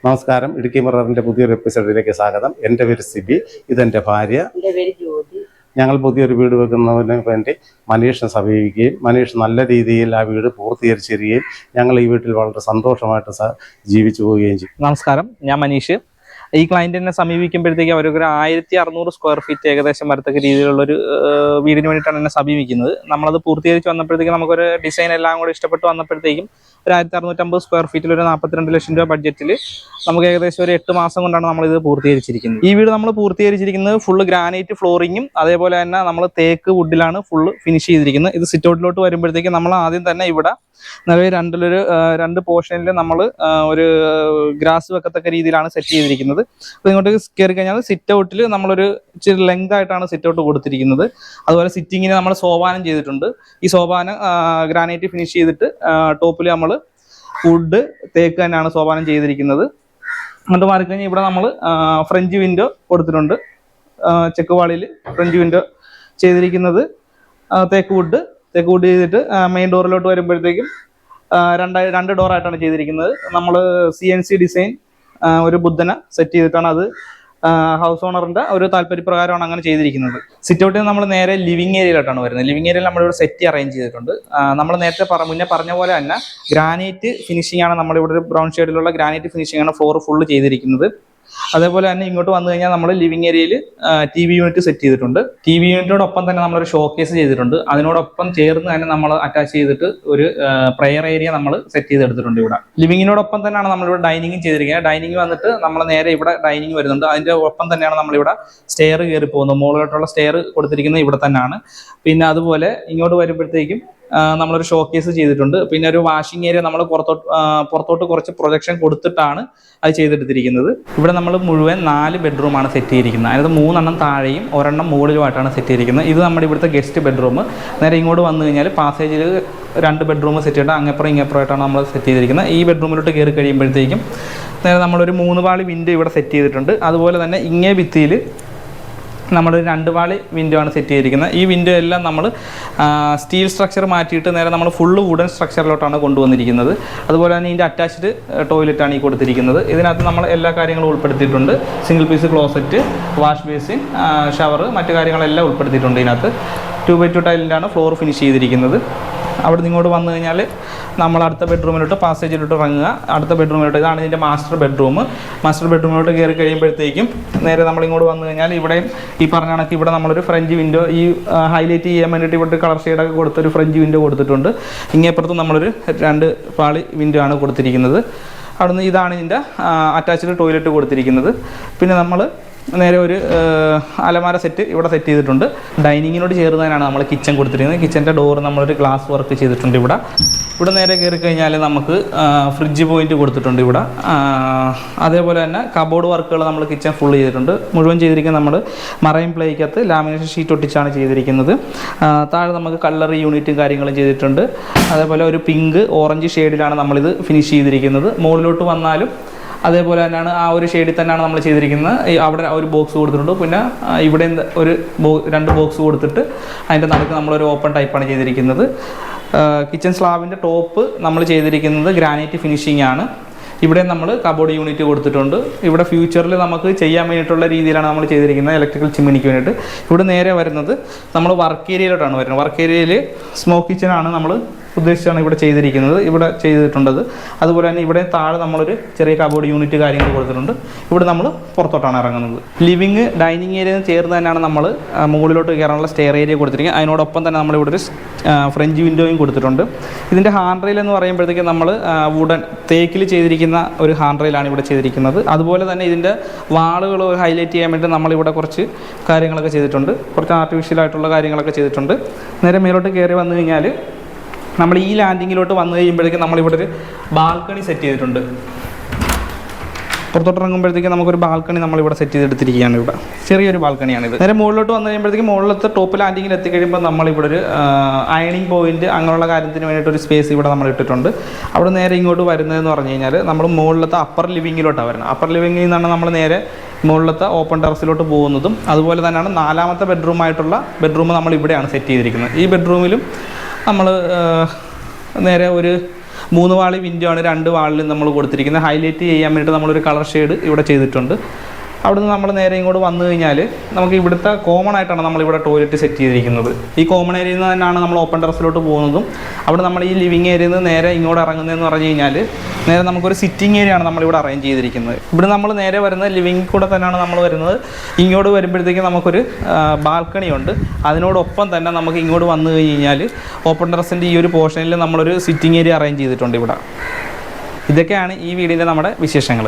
നമസ്കാരം. ഇടുക്കി മിററിന്റെ പുതിയൊരു എപ്പിസോഡിലേക്ക് സ്വാഗതം. എൻ്റെ പേര് സിബി, ഇതെൻ്റെ ഭാര്യ. ഞങ്ങൾ പുതിയൊരു വീട് വെക്കുന്നതിന് വേണ്ടി മനീഷിനെ സമീപിക്കുകയും മനീഷ് നല്ല രീതിയിൽ ആ വീട് പൂർത്തീകരിച്ചു തരികയും ഞങ്ങൾ ഈ വീട്ടിൽ വളരെ സന്തോഷമായിട്ട് ജീവിച്ചു പോവുകയും ചെയ്യും. നമസ്കാരം, ഞാൻ മനീഷ്. ഈ ക്ലയന്റിനെ സമീപിക്കുമ്പോഴത്തേക്ക് അവരൊരു 1600 സ്ക്വയർ ഫീറ്റ് ഏകദേശം വരത്തക്ക രീതിയിലുള്ളൊരു വീടിന് വേണ്ടിയിട്ടാണ് എന്നെ സമീപിക്കുന്നത്. നമ്മളത് പൂർത്തീകരിച്ച് വന്നപ്പോഴത്തേക്കും നമുക്കൊരു ഡിസൈൻ എല്ലാം കൂടെ ഇഷ്ടപ്പെട്ട് വന്നപ്പോഴത്തേക്കും ഒരു 1650 സ്ക്വയർ ഫീറ്റിൽ ഒരു 42 ലക്ഷം രൂപ ബഡ്ജറ്റിൽ നമുക്ക് ഏകദേശം ഒരു 8 മാസം കൊണ്ടാണ് നമ്മളിത് പൂർത്തീകരിച്ചിരിക്കുന്നത്. ഈ വീട് നമ്മൾ പൂർത്തീകരിച്ചിരിക്കുന്നത് ഫുള്ള് ഗ്രാനൈറ്റ് ഫ്ലോറിങ്ങും അതേപോലെ തന്നെ നമ്മൾ തേക്ക് വുഡിലാണ് ഫുള്ള് ഫിനിഷ് ചെയ്തിരിക്കുന്നത്. ഇത് സിറ്റ് ഔട്ടിലോട്ട് വരുമ്പോഴത്തേക്കും നമ്മൾ ആദ്യം തന്നെ ഇവിടെ നിലവിൽ രണ്ട് പോർഷനിൽ നമ്മൾ ഒരു ഗ്രാസ് വെക്കത്തക്ക രീതിയിലാണ് സെറ്റ് ചെയ്തിരിക്കുന്നത്. അപ്പോൾ ഇങ്ങോട്ട് കയറി കഴിഞ്ഞാൽ സിറ്റ് ഔട്ടിൽ നമ്മളൊരു ഇച്ചിരി ലെങ്ത് ആയിട്ടാണ് സിറ്റ് ഔട്ട് കൊടുത്തിരിക്കുന്നത്. അതുപോലെ സിറ്റിങ്ങിന് നമ്മൾ സോപാനം ചെയ്തിട്ടുണ്ട്. ഈ സോപാനം ഗ്രാനൈറ്റ് ഫിനിഷ് ചെയ്തിട്ട് ടോപ്പിൽ നമ്മൾ വുഡ് തേക്ക് തന്നെയാണ് സോപാനം ചെയ്തിരിക്കുന്നത്. എന്നിട്ട് മാറിക്കഴിഞ്ഞാൽ ഇവിടെ നമ്മൾ ഫ്രഞ്ച് വിൻഡോ കൊടുത്തിട്ടുണ്ട്. ചെക്ക് വാളിൽ ഫ്രഞ്ച് വിൻഡോ ചെയ്തിരിക്കുന്നത് തേക്ക് വുഡ് ചെയ്തിട്ട് മെയിൻ ഡോറിലോട്ട് വരുമ്പോഴത്തേക്കും രണ്ട് ഡോറായിട്ടാണ് ചെയ്തിരിക്കുന്നത്. നമ്മൾ CNC ഡിസൈൻ ഒരു ബുദ്ധനെ സെറ്റ് ചെയ്തിട്ടാണ് അത് ഹൗസ് ഓണറിന്റെ ഒരു താല്പര്യപ്രകാരമാണ് അങ്ങനെ ചെയ്തിരിക്കുന്നത്. സിറ്റ് ഔട്ടിൽ നമ്മൾ നേരെ ലിവിംഗ് ഏരിയയിലോട്ടാണ് വരുന്നത്. ലിവിംഗ് ഏരിയയിൽ നമ്മളിവിടെ സെറ്റ് അറേഞ്ച് ചെയ്തിട്ടുണ്ട്. നമ്മൾ നേരത്തെ മുന്നേ പറഞ്ഞ പോലെ തന്നെ ഗ്രാനൈറ്റ് ഫിനിഷിംഗ് ആണ് നമ്മളിവിടെ ഒരു ബ്രൗൺ ഷെയ്ഡിലുള്ള ഗ്രാനൈറ്റ് ഫിനിഷിംഗ് ആണ് ഫ്ലോർ ഫുള്ള് ചെയ്തിരിക്കുന്നത്. അതേപോലെ തന്നെ ഇങ്ങോട്ട് വന്നു കഴിഞ്ഞാൽ നമ്മൾ ലിവിംഗ് ഏരിയയിൽ TV യൂണിറ്റ് സെറ്റ് ചെയ്തിട്ടുണ്ട്. TV യൂണിറ്റിനോടൊപ്പം തന്നെ നമ്മളൊരു ഷോക്കേസ് ചെയ്തിട്ടുണ്ട്. അതിനോടൊപ്പം ചേർന്ന് തന്നെ നമ്മൾ അറ്റാച്ച് ചെയ്തിട്ട് ഒരു പ്രെയർ ഏരിയ നമ്മൾ സെറ്റ് ചെയ്തെടുത്തിട്ടുണ്ട്. ഇവിടെ ലിവിങ്ങിനോടൊപ്പം തന്നെയാണ് നമ്മളിവിടെ ഡൈനിങ്ങും ചെയ്തിരിക്കുന്നത്. ഡൈനിങ് വന്നിട്ട് നമ്മൾ നേരെ ഇവിടെ ഡൈനിങ് വരുന്നുണ്ട്. അതിൻ്റെ ഒപ്പം തന്നെയാണ് നമ്മളിവിടെ സ്റ്റെയർ കയറി പോകുന്നത്. മുകളിലോട്ടുള്ള സ്റ്റെയർ കൊടുത്തിരിക്കുന്നത് ഇവിടെ തന്നെയാണ്. പിന്നെ അതുപോലെ ഇങ്ങോട്ട് വരുമ്പോഴത്തേക്കും നമ്മളൊരു ഷോക്കേസ് ചെയ്തിട്ടുണ്ട്. പിന്നെ ഒരു വാഷിംഗ് ഏരിയ നമ്മൾ പുറത്തോട്ട് കുറച്ച് പ്രൊജക്ഷൻ കൊടുത്തിട്ടാണ് അത് ചെയ്തെടുത്തിരിക്കുന്നത്. ഇവിടെ നമ്മൾ മുഴുവൻ 4 ബെഡ്റൂമാണ് സെറ്റ് ചെയ്തിരിക്കുന്നത്. അതായത് 3 എണ്ണം താഴെയും ഒരെണ്ണം മുകളിലുമായിട്ടാണ് സെറ്റ് ചെയ്തിരിക്കുന്നത്. ഇത് നമ്മുടെ ഇവിടുത്തെ ഗസ്റ്റ് ബെഡ്റൂം. നേരെ ഇങ്ങോട്ട് വന്നു കഴിഞ്ഞാൽ പാസേജിൽ 2 ബെഡ്റൂം സെറ്റ് ചെയ്തിട്ട് അങ്ങപ്പുറം ഇങ്ങപ്പുറമായിട്ടാണ് നമ്മൾ സെറ്റ് ചെയ്തിരിക്കുന്നത്. ഈ ബെഡ്റൂമിലോട്ട് കയറി കഴിയുമ്പോഴത്തേക്കും നേരെ നമ്മളൊരു 3 പാളി വിൻഡോ ഇവിടെ സെറ്റ് ചെയ്തിട്ടുണ്ട്. അതുപോലെ തന്നെ ഇങ്ങേ ഭിത്തിയിൽ നമ്മളൊരു 2 പാളി വിൻഡോ ആണ് സെറ്റ് ചെയ്തിരിക്കുന്നത്. ഈ വിൻഡോ എല്ലാം നമ്മൾ സ്റ്റീൽ സ്ട്രക്ചർ മാറ്റിയിട്ട് നേരെ നമ്മൾ ഫുള്ള് വുഡൻ സ്ട്രക്ചറിലോട്ടാണ് കൊണ്ടുവന്നിരിക്കുന്നത്. അതുപോലെ തന്നെ ഇതിൻ്റെ അറ്റാച്ച്ഡ് ടോയ്ലറ്റാണ് ഈ കൊടുത്തിരിക്കുന്നത്. ഇതിനകത്ത് നമ്മൾ എല്ലാ കാര്യങ്ങളും ഉൾപ്പെടുത്തിയിട്ടുണ്ട്. Single piece closet, wash basin, shower, മറ്റു കാര്യങ്ങളെല്ലാം ഉൾപ്പെടുത്തിയിട്ടുണ്ട്. ഇതിനകത്ത് 2x2 ടൈലിൻ്റാണ് ഫ്ലോർ ഫിനിഷ് ചെയ്തിരിക്കുന്നത്. അവിടെ നിന്ന് ഇങ്ങോട്ട് വന്നു കഴിഞ്ഞാൽ നമ്മൾ അടുത്ത ബെഡ്റൂമിലോട്ട് പാസേജിലോട്ട് ഇറങ്ങുക. അടുത്ത ബെഡ്റൂമിലോട്ട് ഇതാണ് ഇതിൻ്റെ മാസ്റ്റർ ബെഡ്റൂം. മാസ്റ്റർ ബെഡ്റൂമിലോട്ട് കയറി കഴിയുമ്പോഴത്തേക്കും നേരെ നമ്മളിങ്ങോട്ട് വന്നു കഴിഞ്ഞാൽ ഇവിടെ ഈ പറഞ്ഞ കണക്ക് ഇവിടെ നമ്മളൊരു ഫ്രഞ്ച് വിൻഡോ ഈ ഹൈലൈറ്റ് ചെയ്യാൻ വേണ്ടിയിട്ട് ഇവിടെ കളർ ഷെയ്ഡൊക്കെ കൊടുത്തൊരു ഫ്രഞ്ച് വിൻഡോ കൊടുത്തിട്ടുണ്ട്. ഇങ്ങേപ്പുറത്തും നമ്മളൊരു 2 പാളി വിൻഡോ ആണ് കൊടുത്തിരിക്കുന്നത്. അവിടുന്ന് ഇതാണ് ഇതിൻ്റെ അറ്റാച്ച്ഡ് ടോയ്ലറ്റ് കൊടുത്തിരിക്കുന്നത്. പിന്നെ നമ്മൾ നേരെ ഒരു അലമാര സെറ്റ് ഇവിടെ സെറ്റ് ചെയ്തിട്ടുണ്ട്. ഡൈനിങ്ങിനോട് ചേർന്നതിനാണ് നമ്മൾ കിച്ചൺ കൊടുത്തിരിക്കുന്നത്. കിച്ചൻ്റെ ഡോർ നമ്മളൊരു ഗ്ലാസ് വർക്ക് ചെയ്തിട്ടുണ്ട്. ഇവിടെ നേരെ കയറി കഴിഞ്ഞാൽ നമുക്ക് ഫ്രിഡ്ജ് പോയിന്റ് കൊടുത്തിട്ടുണ്ട് ഇവിടെ. അതേപോലെ തന്നെ കബോർഡ് വർക്കുകൾ നമ്മൾ കിച്ചൺ ഫുൾ ചെയ്തിട്ടുണ്ട്. മുഴുവൻ ചെയ്തിരിക്കുന്നത് നമ്മൾ മറൈൻ പ്ലേക്കകത്ത് ലാമിനേഷൻ ഷീറ്റ് ഒട്ടിച്ചാണ് ചെയ്തിരിക്കുന്നത്. താഴെ നമുക്ക് കള്ളറി യൂണിറ്റും കാര്യങ്ങളും ചെയ്തിട്ടുണ്ട്. അതേപോലെ ഒരു പിങ്ക് ഓറഞ്ച് ഷെയ്ഡിലാണ് നമ്മളിത് ഫിനിഷ് ചെയ്തിരിക്കുന്നത്. മുകളിലോട്ട് വന്നാലും അതേപോലെ തന്നെയാണ് ആ ഒരു ഷെയ്ഡിൽ തന്നെയാണ് നമ്മൾ ചെയ്തിരിക്കുന്നത്. അവിടെ ഒരു ബോക്സ് കൊടുത്തിട്ടുണ്ട്. പിന്നെ ഇവിടെ ഒരു 2 ബോക്സ് കൊടുത്തിട്ട് അതിൻ്റെ നടുക്ക് നമ്മളൊരു ഓപ്പൺ ടൈപ്പാണ് ചെയ്തിരിക്കുന്നത്. കിച്ചൺ സ്ലാബിൻ്റെ ടോപ്പ് നമ്മൾ ചെയ്തിരിക്കുന്നത് ഗ്രാനൈറ്റ് ഫിനിഷിംഗ് ആണ്. ഇവിടെ നമ്മൾ കബോർഡ് യൂണിറ്റ് കൊടുത്തിട്ടുണ്ട്. ഇവിടെ ഫ്യൂച്ചറിൽ നമുക്ക് ചെയ്യാൻ വേണ്ടിയിട്ടുള്ള രീതിയിലാണ് നമ്മൾ ചെയ്തിരിക്കുന്നത് ഇലക്ട്രിക്കൽ ചിമ്മിനിക്ക് വേണ്ടിയിട്ട്. ഇവിടെ നേരെ വരുന്നത് നമ്മൾ വർക്ക് ഏരിയയിലോട്ടാണ് വരുന്നത്. വർക്ക് ഏരിയയിൽ സ്മോക്ക് കിച്ചനാണ് നമ്മൾ ഉദ്ദേശിച്ചാണ് ഇവിടെ ചെയ്തിരിക്കുന്നത്. ഇവിടെ ചെയ്തിട്ടുണ്ടത്. അതുപോലെ തന്നെ ഇവിടെ താഴെ നമ്മളൊരു ചെറിയ കബോർഡ് യൂണിറ്റ് കാര്യങ്ങൾ കൊടുത്തിട്ടുണ്ട്. ഇവിടെ നമ്മൾ പുറത്തോട്ടാണ് ഇറങ്ങുന്നത്. ലിവിങ് ഡൈനിങ് ഏരിയയിൽ ചേർന്ന് തന്നെയാണ് നമ്മൾ മുകളിലോട്ട് കയറാനുള്ള സ്റ്റെയർ ഏരിയ കൊടുത്തിരിക്കുന്നത്. അതിനോടൊപ്പം തന്നെ നമ്മളിവിടെ ഒരു ഫ്രഞ്ച് വിൻഡോയും കൊടുത്തിട്ടുണ്ട്. ഇതിൻ്റെ ഹാൻഡ് റെയിൽ എന്ന് പറയുമ്പോഴത്തേക്കും നമ്മൾ വുഡൻ തേക്കിൽ ചെയ്തിരിക്കുന്ന ഒരു ഹാൻഡ് റെയിലാണ് ഇവിടെ ചെയ്തിരിക്കുന്നത്. അതുപോലെ തന്നെ ഇതിൻ്റെ വാളുകൾ ഹൈലൈറ്റ് ചെയ്യാൻ വേണ്ടി നമ്മളിവിടെ കുറച്ച് കാര്യങ്ങളൊക്കെ ചെയ്തിട്ടുണ്ട്. കുറച്ച് ആർട്ടിഫിഷ്യലായിട്ടുള്ള കാര്യങ്ങളൊക്കെ ചെയ്തിട്ടുണ്ട്. നേരെ മേലോട്ട് കയറി വന്നു കഴിഞ്ഞാൽ നമ്മൾ ഈ ലാൻഡിങ്ങിലോട്ട് വന്നു കഴിയുമ്പോഴേക്കും നമ്മളിവിടെ ഒരു ബാൽക്കണി സെറ്റ് ചെയ്തിട്ടുണ്ട്. പുറത്തോട്ട് ഇറങ്ങുമ്പോഴത്തേക്കും നമുക്കൊരു ബാൽക്കണി നമ്മളിവിടെ സെറ്റ് ചെയ്തെടുത്തിരിക്കുകയാണ്. ഇവിടെ ചെറിയൊരു ബാൽക്കണിയാണിത്. നേരെ മുകളിലോട്ട് വന്നു കഴിയുമ്പോഴത്തേക്കും മുകളിലത്തെ ടോപ്പ് ലാൻഡിങ്ങിൽ എത്തിക്കഴിയുമ്പോൾ നമ്മളിവിടെ ഒരു അയണിങ് പോയിന്റ് അങ്ങനെയുള്ള കാര്യത്തിന് വേണ്ടിയിട്ടൊരു സ്പേസ് ഇവിടെ നമ്മൾ ഇട്ടിട്ടുണ്ട്. അവിടെ നേരെ ഇങ്ങോട്ട് വരുന്നതെന്ന് പറഞ്ഞു കഴിഞ്ഞാൽ നമ്മൾ മുകളിലത്തെ അപ്പർ ലിവിങ്ങിലോട്ടാണ് വരുന്നത്. അപ്പർ ലിവിങ്ങിൽ നിന്നാണ് നമ്മൾ നേരെ മുകളിലത്തെ ഓപ്പൺ ടെറസിലോട്ട് പോകുന്നതും. അതുപോലെ തന്നെയാണ് 4ാമത്തെ ബെഡ്റൂം നമ്മൾ ഇവിടെയാണ് സെറ്റ് ചെയ്തിരിക്കുന്നത്. ഈ ബെഡ്റൂമിലും നമ്മൾ നേരെ ഒരു 3 വാളി വിൻഡോ ആണ് 2 വാളിലും നമ്മൾ കൊടുത്തിരിക്കുന്നത്. ഹൈലൈറ്റ് ചെയ്യാൻ വേണ്ടിയിട്ട് നമ്മളൊരു കളർ ഷെയ്ഡ് ഇവിടെ ചെയ്തിട്ടുണ്ട്. അവിടുന്ന് നമ്മൾ നേരെ ഇങ്ങോട്ട് വന്നു കഴിഞ്ഞാൽ നമുക്ക് ഇവിടുത്തെ കോമൺ ആയിട്ടാണ് നമ്മളിവിടെ ടോയ്ലറ്റ് സെറ്റ് ചെയ്തിരിക്കുന്നത്. ഈ കോമൺ ഏരിയയിൽ നിന്ന് തന്നെയാണ് നമ്മൾ ഓപ്പൺ ടെറസിലോട്ട് പോകുന്നതും. അവിടെ നമ്മൾ ഈ ലിവിങ് ഏരിയയിൽ നിന്ന് നേരെ ഇങ്ങോട്ട് ഇറങ്ങുന്നതെന്ന് പറഞ്ഞു കഴിഞ്ഞാൽ നേരെ നമുക്കൊരു സിറ്റിംഗ് ഏരിയ ആണ് നമ്മളിവിടെ അറേഞ്ച് ചെയ്തിരിക്കുന്നത്. ഇവിടെ നമ്മൾ നേരെ വരുന്നത് ലിവിങ് കൂടെ തന്നെയാണ് നമ്മൾ വരുന്നത്. ഇങ്ങോട്ട് വരുമ്പോഴത്തേക്കും നമുക്കൊരു ബാൽക്കണി ഉണ്ട്. അതിനോടൊപ്പം തന്നെ നമുക്ക് ഇങ്ങോട്ട് വന്നു കഴിഞ്ഞാൽ ഓപ്പൺ ടെറസിൻ്റെ ഈ ഒരു പോർഷനിൽ നമ്മളൊരു സിറ്റിംഗ് ഏരിയ അറേഞ്ച് ചെയ്തിട്ടുണ്ട് ഇവിടെ. ഇതൊക്കെയാണ് ഈ വീടിൻ്റെ നമ്മുടെ വിശേഷങ്ങൾ.